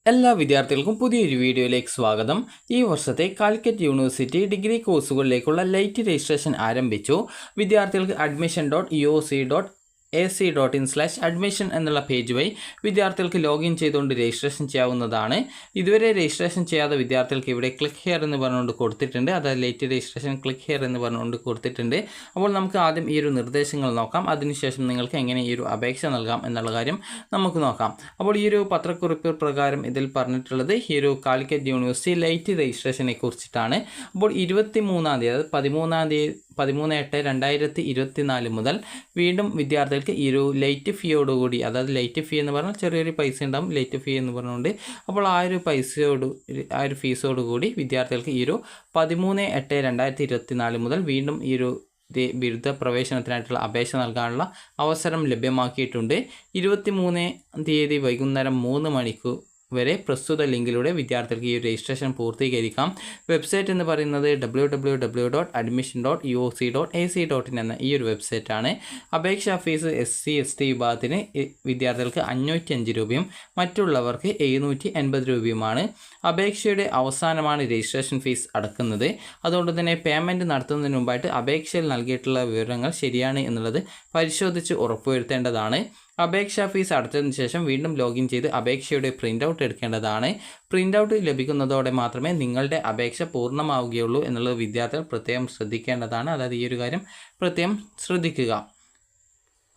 എല്ലാ വിദ്യാർത്ഥികൾക്കും പുതിയൊരു വീഡിയോയിലേക്ക് സ്വാഗതം. ഈ വർഷത്തെ കാലിക്കറ്റ് യൂണിവേഴ്സിറ്റി ഡിഗ്രി കോഴ്സുകളിലേക്കുള്ള ലൈറ്റ് രജിസ്ട്രേഷൻ ആരംഭിച്ചു. വിദ്യാർത്ഥികൾക്ക് admission.uoc.ac.in/admission എന്നുള്ള പേജ് വഴി വിദ്യാർത്ഥികൾക്ക് ലോഗിൻ ചെയ്തുകൊണ്ട് രജിസ്ട്രേഷൻ ചെയ്യാവുന്നതാണ്. ഇതുവരെ രജിസ്ട്രേഷൻ ചെയ്യാത്ത വിദ്യാർത്ഥികൾക്ക് ഇവിടെ ക്ലിക്ക് ഹിയർ എന്ന് പറഞ്ഞുകൊണ്ട് കൊടുത്തിട്ടുണ്ട്. അതായത് ലൈറ്റ് രജിസ്ട്രേഷൻ ക്ലിക്ക് ഹിയർ എന്ന് പറഞ്ഞുകൊണ്ട് കൊടുത്തിട്ടുണ്ട്. അപ്പോൾ നമുക്ക് ആദ്യം ഈ ഒരു നിർദ്ദേശങ്ങൾ നോക്കാം. അതിനുശേഷം നിങ്ങൾക്ക് എങ്ങനെ ഈ ഒരു അപേക്ഷ നൽകാം എന്നുള്ള കാര്യം നമുക്ക് നോക്കാം. അപ്പോൾ ഈ ഒരു പത്രക്കുറിപ്പ് പ്രകാരം ഇതിൽ പറഞ്ഞിട്ടുള്ളത് ഈ ഒരു കാലിക്കറ്റ് യൂണിവേഴ്സിറ്റി ലൈറ്റ് രജിസ്ട്രേഷനെ കുറിച്ചിട്ടാണ്. അപ്പോൾ 23-ാം തീയതി അതായത് 13/8/2024 മുതൽ വീണ്ടും വിദ്യാർത്ഥികൾക്ക് ഈ ഒരു ലൈറ്റ് ഫീയോടുകൂടി, അതായത് ലൈറ്റ് ഫീ എന്ന് പറഞ്ഞാൽ ചെറിയൊരു പൈസ ഉണ്ടാകും ലൈറ്റ് ഫീ എന്ന് പറഞ്ഞുകൊണ്ട്. അപ്പോൾ ആ ഒരു ഫീസോടുകൂടി വിദ്യാർത്ഥികൾക്ക് ഈ ഒരു 13/8/2024 മുതൽ വീണ്ടും ഈ ഒരു ബിരുദ പ്രവേശനത്തിനായിട്ടുള്ള അപേക്ഷ നൽകാനുള്ള അവസരം ലഭ്യമാക്കിയിട്ടുണ്ട്. 23-ാം തീയതി വൈകുന്നേരം 3 മണിക്ക് വരെ പ്രസ്തുത ലിങ്കിലൂടെ വിദ്യാർത്ഥികൾക്ക് ഈ രജിസ്ട്രേഷൻ പൂർത്തീകരിക്കാം. വെബ്സൈറ്റ് എന്ന് പറയുന്നത് www.admission.uoc.ac.in എന്ന ഈ ഒരു വെബ്സൈറ്റാണ്. അപേക്ഷാ ഫീസ് SC/ST വിഭാഗത്തിന് വിദ്യാർത്ഥികൾക്ക് 505 രൂപയും മറ്റുള്ളവർക്ക് 780 രൂപയുമാണ്. അപേക്ഷയുടെ അവസാനമാണ് രജിസ്ട്രേഷൻ ഫീസ് അടക്കുന്നത്. അതുകൊണ്ട് തന്നെ പേയ്മെൻറ്റ് നടത്തുന്നതിന് മുമ്പായിട്ട് അപേക്ഷയിൽ നൽകിയിട്ടുള്ള വിവരങ്ങൾ ശരിയാണ് എന്നുള്ളത് പരിശോധിച്ച് ഉറപ്പുവരുത്തേണ്ടതാണ്. അപേക്ഷാ ഫീസ് അടച്ചതിന് ശേഷം വീണ്ടും ലോഗിൻ ചെയ്ത് അപേക്ഷയുടെ പ്രിൻ്റ് ഔട്ട് എടുക്കേണ്ടതാണ്. പ്രിൻ്റ് ഔട്ട് ലഭിക്കുന്നതോടെ മാത്രമേ നിങ്ങളുടെ അപേക്ഷ പൂർണ്ണമാവുകയുള്ളൂ എന്നുള്ളത് വിദ്യാർത്ഥികൾ പ്രത്യേകം ശ്രദ്ധിക്കേണ്ടതാണ്. അതായത് ഈ ഒരു കാര്യം പ്രത്യേകം ശ്രദ്ധിക്കുക.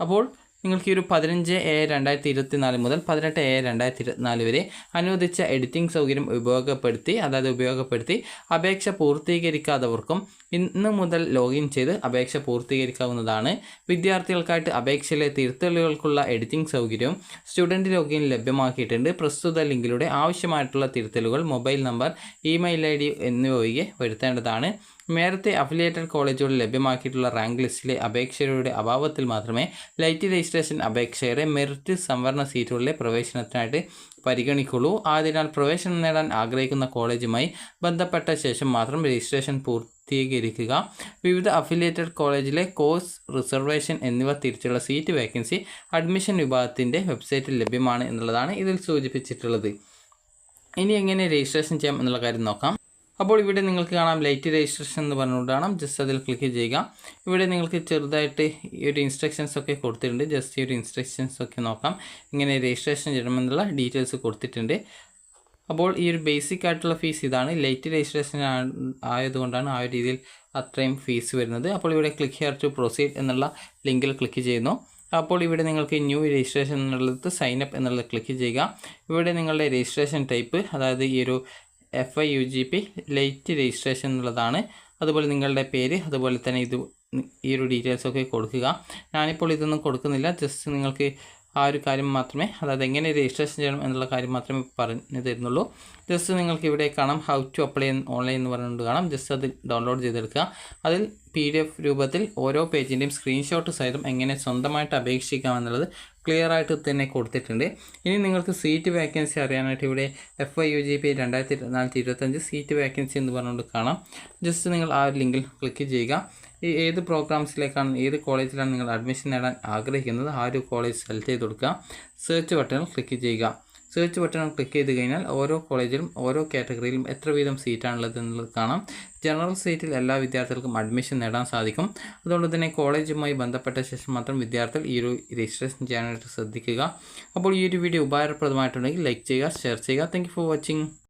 അപ്പോൾ നിങ്ങൾക്ക് ഈ ഒരു 15/7/2024 മുതൽ 18/7/2024 വരെ അനുവദിച്ച എഡിറ്റിംഗ് സൗകര്യം ഉപയോഗപ്പെടുത്തി അപേക്ഷ പൂർത്തീകരിക്കാത്തവർക്കും ഇന്ന് മുതൽ ലോഗിൻ ചെയ്ത് അപേക്ഷ പൂർത്തീകരിക്കാവുന്നതാണ്. വിദ്യാർത്ഥികൾക്കായിട്ട് അപേക്ഷയിലെ തിരുത്തലുകൾക്കുള്ള എഡിറ്റിംഗ് സൗകര്യവും സ്റ്റുഡൻറ്റ് ലോഗിൻ ലഭ്യമാക്കിയിട്ടുണ്ട്. പ്രസ്തുത ലിങ്കിലൂടെ ആവശ്യമായിട്ടുള്ള തിരുത്തലുകൾ മൊബൈൽ നമ്പർ, ഇമെയിൽ ID എന്നിവ ഒഴികെ വരുത്തേണ്ടതാണ്. നേരത്തെ അഫിലിയേറ്റഡ് കോളേജുകളിൽ ലഭ്യമാക്കിയിട്ടുള്ള റാങ്ക് ലിസ്റ്റിലെ അപേക്ഷകരുടെ അഭാവത്തിൽ മാത്രമേ ലൈറ്റ് രജിസ്ട്രേഷൻ അപേക്ഷകരെ മെറിറ്റ് സംവരണ സീറ്റുകളിലെ പ്രവേശനത്തിനായിട്ട് പരിഗണിക്കുള്ളൂ. ആയതിനാൽ പ്രവേശനം നേടാൻ ആഗ്രഹിക്കുന്ന കോളേജുമായി ബന്ധപ്പെട്ട ശേഷം മാത്രം രജിസ്ട്രേഷൻ പൂർത്തീകരിക്കുക. വിവിധ അഫിലിയേറ്റഡ് കോളേജിലെ കോഴ്സ് റിസർവേഷൻ എന്നിവ തിരിച്ചുള്ള സീറ്റ് വേക്കൻസി അഡ്മിഷൻ വിഭാഗത്തിൻ്റെ വെബ്സൈറ്റിൽ ലഭ്യമാണ് എന്നുള്ളതാണ് ഇതിൽ സൂചിപ്പിച്ചിട്ടുള്ളത്. ഇനി എങ്ങനെ രജിസ്ട്രേഷൻ ചെയ്യാം എന്നുള്ള കാര്യം നോക്കാം. അപ്പോൾ ഇവിടെ നിങ്ങൾക്ക് കാണാം ലൈറ്റ് രജിസ്ട്രേഷൻ എന്ന് പറഞ്ഞുകൊണ്ട് കാണാം. ജസ്റ്റ് അതിൽ ക്ലിക്ക് ചെയ്യുക. ഇവിടെ നിങ്ങൾക്ക് ചെറുതായിട്ട് ഈ ഒരു ഇൻസ്ട്രക്ഷൻസ് ഒക്കെ കൊടുത്തിട്ടുണ്ട്. ജസ്റ്റ് ഈ ഒരു ഇൻസ്ട്രക്ഷൻസ് ഒക്കെ നോക്കാം. ഇങ്ങനെ രജിസ്ട്രേഷൻ ചെയ്യണമെന്നുള്ള ഡീറ്റെയിൽസ് കൊടുത്തിട്ടുണ്ട്. അപ്പോൾ ഈ ഒരു ബേസിക് ആയിട്ടുള്ള ഫീസ് ഇതാണ്. ലൈറ്റ് രജിസ്ട്രേഷൻ ആയതുകൊണ്ടാണ് ആ ഒരു രീതിയിൽ അത്രയും ഫീസ് വരുന്നത്. അപ്പോൾ ഇവിടെ ക്ലിക്ക് ഹിയർ ടു പ്രൊസീഡ് എന്നുള്ള ലിങ്കിൽ ക്ലിക്ക് ചെയ്യുന്നു. അപ്പോൾ ഇവിടെ നിങ്ങൾക്ക് ന്യൂ രജിസ്ട്രേഷൻ എന്നുള്ളത് സൈനപ്പ് എന്നുള്ളത് ക്ലിക്ക് ചെയ്യുക. ഇവിടെ നിങ്ങളുടെ രജിസ്ട്രേഷൻ ടൈപ്പ്, അതായത് ഈ ഒരു FIUGP ലൈറ്റ് രജിസ്ട്രേഷൻ എന്നുള്ളതാണ്. അതുപോലെ നിങ്ങളുടെ പേര്, അതുപോലെ തന്നെ ഈ ഒരു ഡീറ്റെയിൽസൊക്കെ കൊടുക്കുക. ഞാനിപ്പോൾ ഇതൊന്നും കൊടുക്കുന്നില്ല. ജസ്റ്റ് നിങ്ങൾക്ക് ആ ഒരു കാര്യം മാത്രമേ, അതായത് എങ്ങനെ രജിസ്ട്രേഷൻ ചെയ്യണം എന്നുള്ള കാര്യം മാത്രമേ പറഞ്ഞു തരുന്നുള്ളൂ. ജസ്റ്റ് നിങ്ങൾക്ക് ഇവിടെ കാണാം ഹൗ ടു അപ്ലൈ ഓൺലൈൻ എന്ന് പറഞ്ഞുകൊണ്ട് കാണാം. ജസ്റ്റ് അത് ഡൗൺലോഡ് ചെയ്തെടുക്കുക. അതിൽ PDF രൂപത്തിൽ ഓരോ പേജിൻ്റെയും സ്ക്രീൻഷോട്ട് സഹിതം എങ്ങനെ സ്വന്തമായിട്ട് അപേക്ഷിക്കാമെന്നുള്ളത് ക്ലിയർ ആയിട്ട് തന്നെ കൊടുത്തിട്ടുണ്ട്. ഇനി നിങ്ങൾക്ക് സീറ്റ് വേക്കൻസി അറിയാനായിട്ട് ഇവിടെ FIUGP 2024-25 സീറ്റ് വേക്കൻസി എന്ന് പറഞ്ഞുകൊണ്ട് കാണാം. ജസ്റ്റ് നിങ്ങൾ ആ ഒരു ലിങ്കിൽ ക്ലിക്ക് ചെയ്യുക. ഏത് പ്രോഗ്രാംസിലേക്കാണ്, ഏത് കോളേജിലാണ് നിങ്ങൾ അഡ്മിഷൻ നേടാൻ ആഗ്രഹിക്കുന്നത് ആ ഒരു കോളേജ് സെലക്ട് ചെയ്ത് കൊടുക്കുക. സെർച്ച് ബട്ടണിൽ ക്ലിക്ക് ചെയ്യുക. സെർച്ച് ബട്ടൺ ക്ലിക്ക് ചെയ്ത് കഴിഞ്ഞാൽ ഓരോ കോളേജിലും ഓരോ കാറ്റഗറിയിലും എത്ര വീതം സീറ്റാണുള്ളത് എന്നുള്ളത് കാണാം. ജനറൽ സീറ്റിൽ എല്ലാ വിദ്യാർത്ഥികൾക്കും അഡ്മിഷൻ നേടാൻ സാധിക്കും. അതുകൊണ്ട് തന്നെ കോളേജുമായി ബന്ധപ്പെട്ട ശേഷം മാത്രം വിദ്യാർത്ഥികൾ ഈ ഒരു രജിസ്ട്രേഷൻ ചെയ്യാനായിട്ട് ശ്രദ്ധിക്കുക. അപ്പോൾ ഈ ഒരു വീഡിയോ ഉപകാരപ്രദമായിട്ടുണ്ടെങ്കിൽ ലൈക്ക് ചെയ്യുക, ഷെയർ ചെയ്യുക. Thank you for watching.